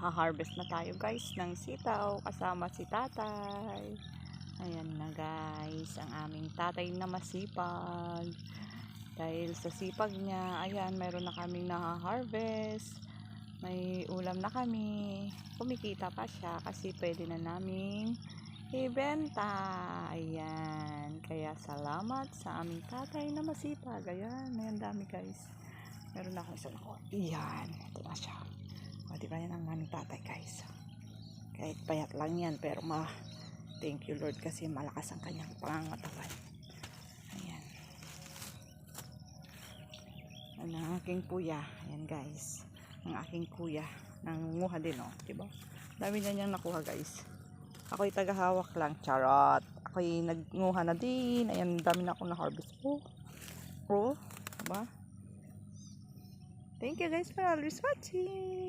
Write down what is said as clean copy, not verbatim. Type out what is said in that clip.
magha-harvest na tayo guys ng sitaw kasama si tatay. Ayan na guys, ang aming tatay na masipag. Dahil sa sipag niya, ayan, mayroon na kaming naha-harvest. May ulam na kami. Kumikita pa siya kasi pwede na naming ibenta. Ayan. Kaya salamat sa aming tatay na masipag. Ayan, ayan dami guys. Meron na akong isa na ko. Ayan, ito na siya. O, diba yan ang aming tatay guys. Kahit payat lang yan, pero thank you Lord kasi malakas ang kanyang pangangatawan. Ayan. Ang aking kuya. Ayan guys. Ang aking kuya. Nangunguha din oh. Diba? Dami na niyang nakuha guys. Ako'y tagahawak lang. Charot. Ako'y nagnguha na din. Ayan, dami na akong na-harvest po. Oh. Diba? Thank you guys for always watching.